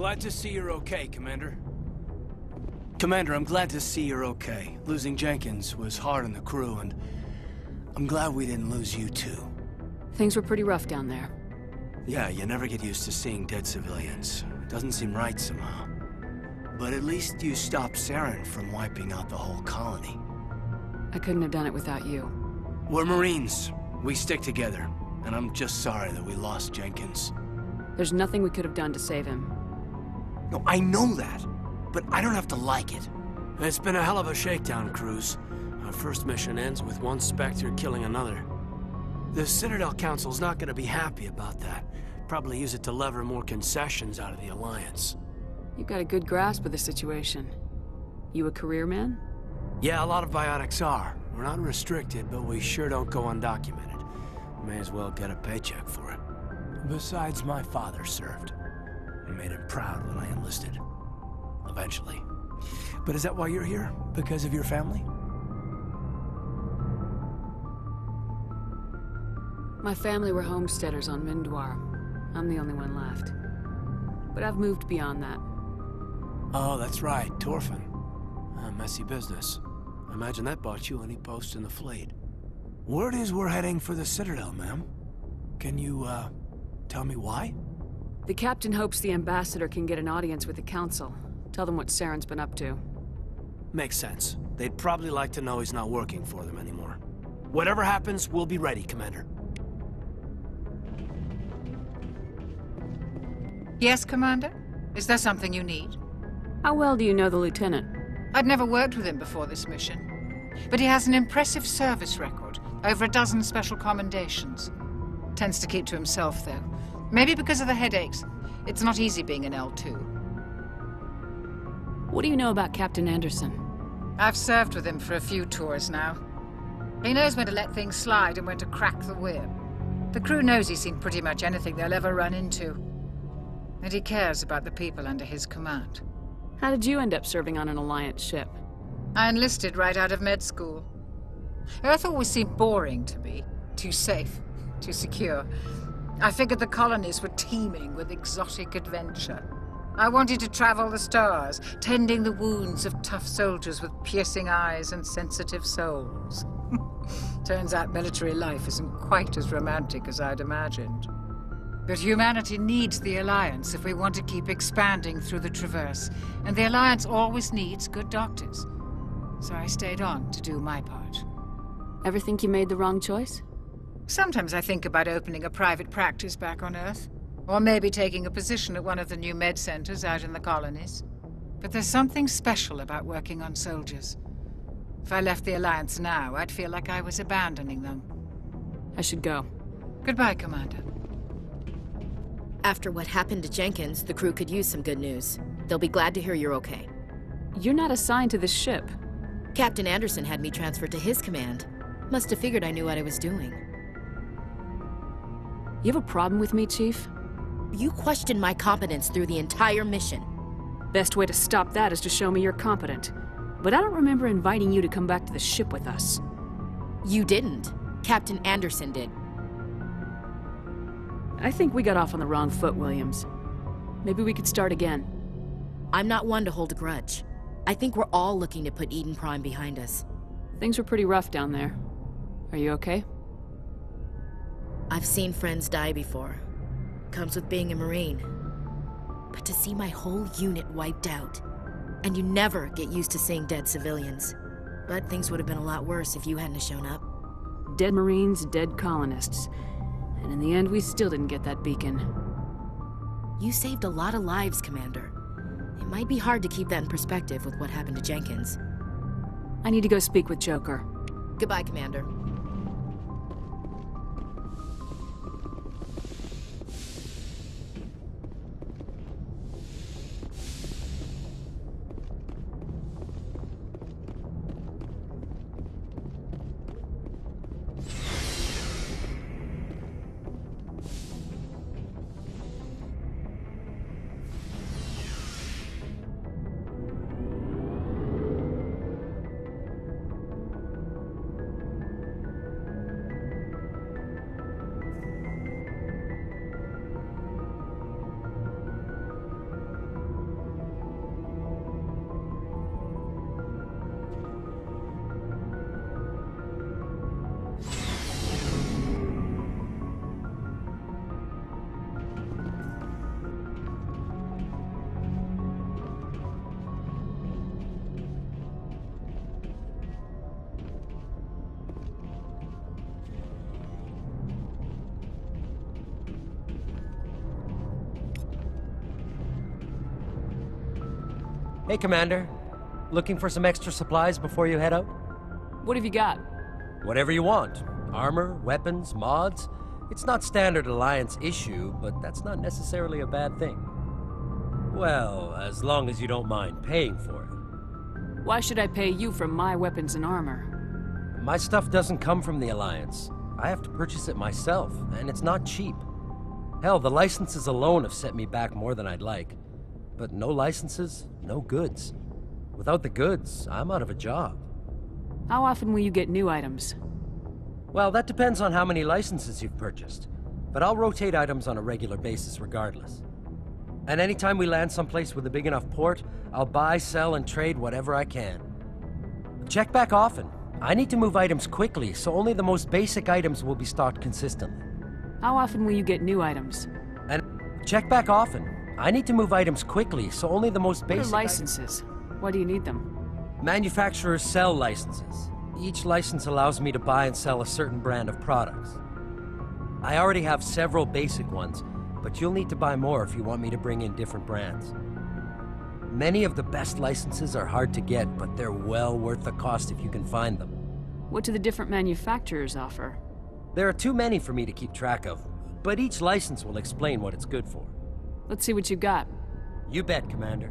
Glad to see you're okay, Commander. Commander, I'm glad to see you're okay. Losing Jenkins was hard on the crew, and I'm glad we didn't lose you too. Things were pretty rough down there. Yeah, you never get used to seeing dead civilians. It doesn't seem right somehow. But at least you stopped Saren from wiping out the whole colony. I couldn't have done it without you. We're Marines. We stick together. And I'm just sorry that we lost Jenkins. There's nothing we could have done to save him. No, I know that. But I don't have to like it. It's been a hell of a shakedown cruise. Our first mission ends with one Spectre killing another. The Citadel Council's not gonna be happy about that. Probably use it to lever more concessions out of the Alliance. You've got a good grasp of the situation. You a career man? Yeah, a lot of biotics are. We're not restricted, but we sure don't go undocumented. May as well get a paycheck for it. Besides, my father served. I made him proud when I enlisted. Eventually. But is that why you're here? Because of your family? My family were homesteaders on Mindwar. I'm the only one left. But I've moved beyond that. Oh, that's right, Torfin. A messy business. I imagine that bought you any post in the fleet. Word is we're heading for the Citadel, ma'am. Can you, tell me why? The captain hopes the ambassador can get an audience with the council. Tell them what Saren's been up to. Makes sense. They'd probably like to know he's not working for them anymore. Whatever happens, we'll be ready, Commander. Yes, Commander? Is there something you need? How well do you know the lieutenant? I'd never worked with him before this mission. But he has an impressive service record, over a dozen special commendations. Tends to keep to himself, though. Maybe because of the headaches. It's not easy being an L2. What do you know about Captain Anderson? I've served with him for a few tours now. He knows when to let things slide and when to crack the whip. The crew knows he's seen pretty much anything they'll ever run into. And he cares about the people under his command. How did you end up serving on an Alliance ship? I enlisted right out of med school. Earth always seemed boring to me. Too safe, too secure. I figured the colonies were teeming with exotic adventure. I wanted to travel the stars, tending the wounds of tough soldiers with piercing eyes and sensitive souls. Turns out military life isn't quite as romantic as I'd imagined. But humanity needs the Alliance if we want to keep expanding through the Traverse, and the Alliance always needs good doctors. So I stayed on to do my part. Ever think you made the wrong choice? Sometimes I think about opening a private practice back on Earth, or maybe taking a position at one of the new med centers out in the colonies. But there's something special about working on soldiers. If I left the Alliance now, I'd feel like I was abandoning them. I should go. Goodbye, Commander. After what happened to Jenkins, the crew could use some good news. They'll be glad to hear you're okay. You're not assigned to this ship. Captain Anderson had me transferred to his command. Must have figured I knew what I was doing. You have a problem with me, Chief? You questioned my competence through the entire mission. Best way to stop that is to show me you're competent. But I don't remember inviting you to come back to the ship with us. You didn't. Captain Anderson did. I think we got off on the wrong foot, Williams. Maybe we could start again. I'm not one to hold a grudge. I think we're all looking to put Eden Prime behind us. Things were pretty rough down there. Are you okay? I've seen friends die before. Comes with being a Marine. But to see my whole unit wiped out, and you never get used to seeing dead civilians. But things would have been a lot worse if you hadn't shown up. Dead Marines, dead colonists. And in the end, we still didn't get that beacon. You saved a lot of lives, Commander. It might be hard to keep that in perspective with what happened to Jenkins. I need to go speak with Joker. Goodbye, Commander. Hey, Commander. Looking for some extra supplies before you head out? What have you got? Whatever you want. Armor, weapons, mods. It's not standard Alliance issue, but that's not necessarily a bad thing. Well, as long as you don't mind paying for it. Why should I pay you for my weapons and armor? My stuff doesn't come from the Alliance. I have to purchase it myself, and it's not cheap. Hell, the licenses alone have set me back more than I'd like. But no licenses, no goods. Without the goods, I'm out of a job. How often will you get new items? Well, that depends on how many licenses you've purchased. But I'll rotate items on a regular basis regardless. And anytime we land someplace with a big enough port, I'll buy, sell, and trade whatever I can. Check back often. I need to move items quickly, so only the most basic items will be stocked consistently. How often will you get new items? And check back often. I need to move items quickly, so only the most What basic are licenses? Why do you need them? Manufacturers sell licenses. Each license allows me to buy and sell a certain brand of products. I already have several basic ones, but you'll need to buy more if you want me to bring in different brands. Many of the best licenses are hard to get, but they're well worth the cost if you can find them. What do the different manufacturers offer? There are too many for me to keep track of, but each license will explain what it's good for. Let's see what you got. You bet, Commander.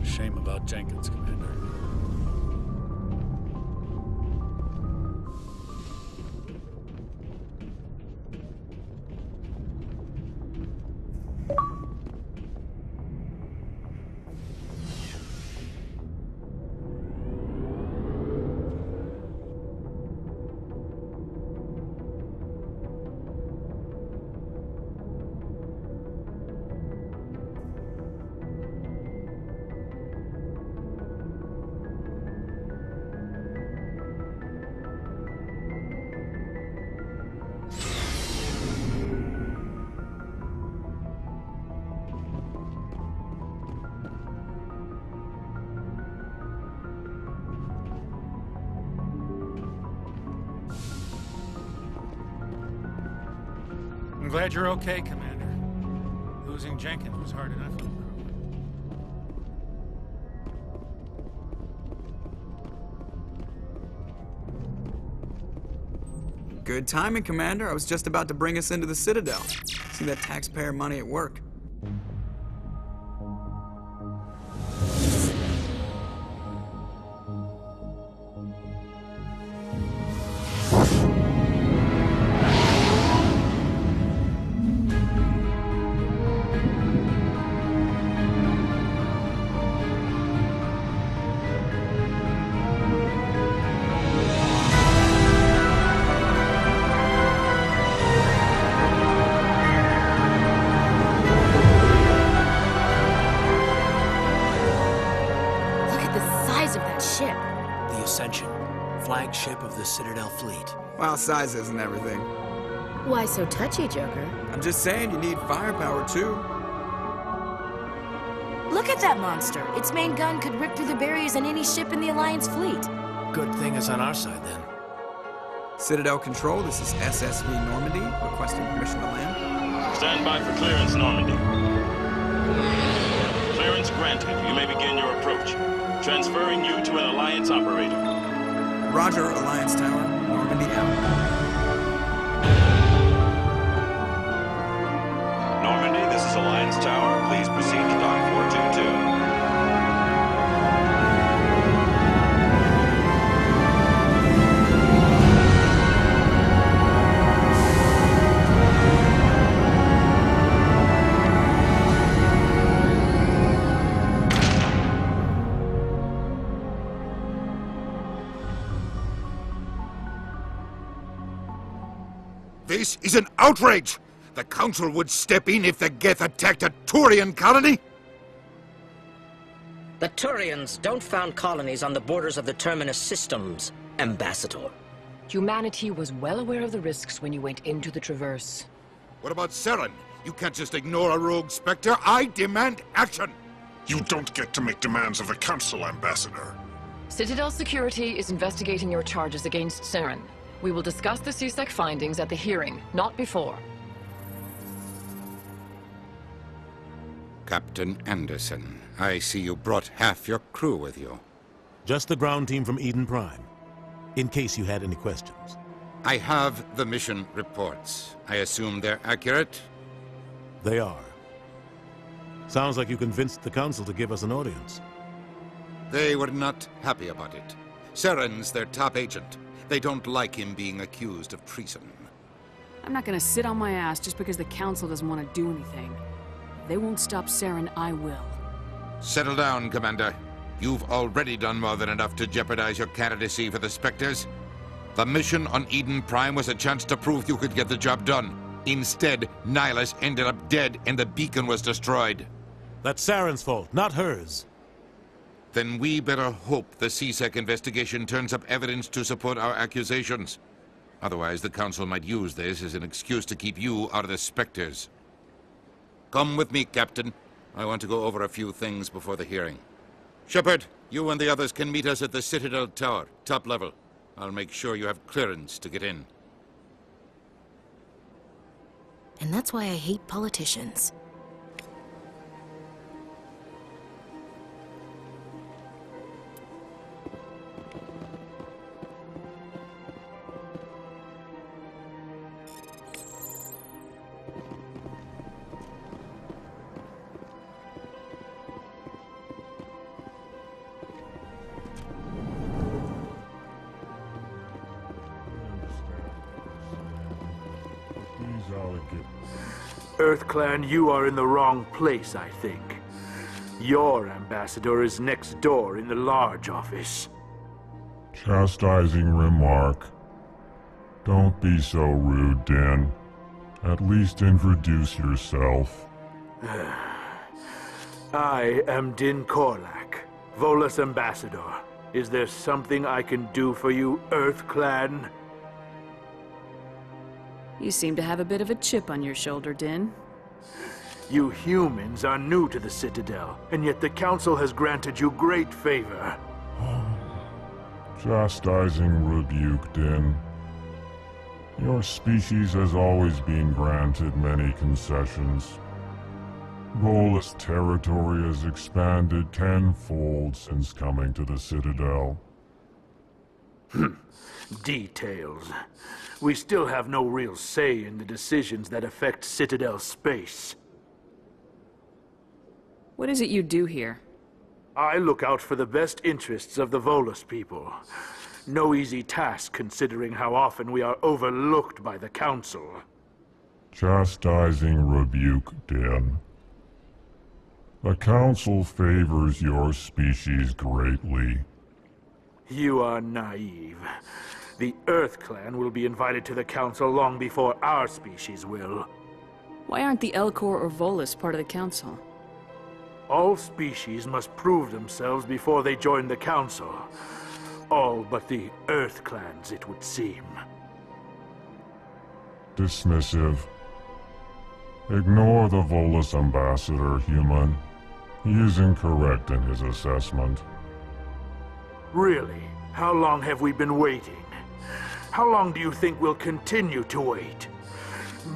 Shame about Jenkins, Commander. I'm glad you're okay, Commander. Losing Jenkins was hard enough. Good timing, Commander. I was just about to bring us into the Citadel. See that taxpayer money at work. Flagship of the Citadel fleet. Well, size isn't everything. Why so touchy, Joker? I'm just saying you need firepower, too. Look at that monster. Its main gun could rip through the barriers in any ship in the Alliance fleet. Good thing it's on our side, then. Citadel Control, this is SSV Normandy, requesting permission to land. Stand by for clearance, Normandy. Clearance granted. You may begin your approach. Transferring you to an Alliance operator. Roger, Alliance Tower. Normandy out. Normandy, this is Alliance Tower. Please proceed to Dock 422. This is an outrage! The Council would step in if the Geth attacked a Turian colony? The Turians don't found colonies on the borders of the Terminus systems, Ambassador. Humanity was well aware of the risks when you went into the Traverse. What about Saren? You can't just ignore a rogue Spectre. I demand action! You don't get to make demands of the Council, Ambassador. Citadel Security is investigating your charges against Saren. We will discuss the CSEC findings at the hearing, not before. Captain Anderson, I see you brought half your crew with you. Just the ground team from Eden Prime, in case you had any questions. I have the mission reports. I assume they're accurate? They are. Sounds like you convinced the Council to give us an audience. They were not happy about it. Saren's their top agent. They don't like him being accused of treason. I'm not gonna sit on my ass just because the Council doesn't want to do anything. If they won't stop Saren, I will. Settle down, Commander. You've already done more than enough to jeopardize your candidacy for the Spectres. The mission on Eden Prime was a chance to prove you could get the job done. Instead, Nihilus ended up dead and the beacon was destroyed. That's Saren's fault, not hers. Then we better hope the CSEC investigation turns up evidence to support our accusations. Otherwise, the Council might use this as an excuse to keep you out of the Spectres. Come with me, Captain. I want to go over a few things before the hearing. Shepard, you and the others can meet us at the Citadel Tower, top level. I'll make sure you have clearance to get in. And that's why I hate politicians. EarthClan, you are in the wrong place, I think. Your ambassador is next door in the large office. Chastising remark. Don't be so rude, Din. At least introduce yourself. I am Din Korlak, Volus ambassador. Is there something I can do for you, EarthClan? You seem to have a bit of a chip on your shoulder, Din. You humans are new to the Citadel, and yet the Council has granted you great favor. Chastising rebuke, Din. Your species has always been granted many concessions. Volus territory has expanded tenfold since coming to the Citadel. Details. We still have no real say in the decisions that affect Citadel space. What is it you do here? I look out for the best interests of the Volus people. No easy task considering how often we are overlooked by the Council. Chastising rebuke, Din. The Council favors your species greatly. You are naive. The EarthClan will be invited to the Council long before our species will. Why aren't the Elcor or Volus part of the Council? All species must prove themselves before they join the Council. All but the EarthClans, it would seem. Dismissive. Ignore the Volus ambassador, human. He is incorrect in his assessment. Really? How long have we been waiting? How long do you think we'll continue to wait?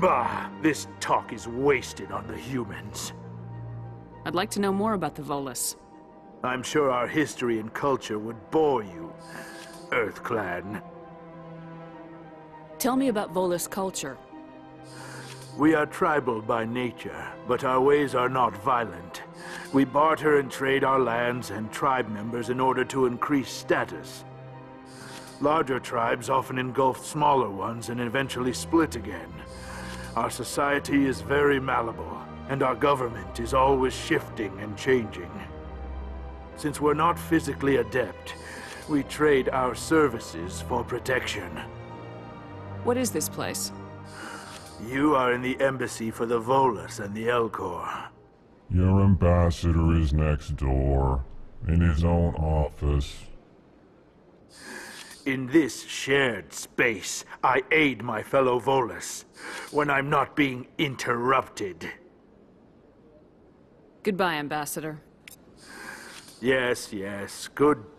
Bah, this talk is wasted on the humans. I'd like to know more about the Volus. I'm sure our history and culture would bore you, EarthClan. Tell me about Volus culture. We are tribal by nature, but our ways are not violent. We barter and trade our lands and tribe members in order to increase status. Larger tribes often engulf smaller ones and eventually split again. Our society is very malleable, and our government is always shifting and changing. Since we're not physically adept, we trade our services for protection. What is this place? You are in the embassy for the Volus and the Elcor. Your ambassador is next door, in his own office. In this shared space, I aid my fellow Volus when I'm not being interrupted. Goodbye, Ambassador. Yes, yes. Goodbye.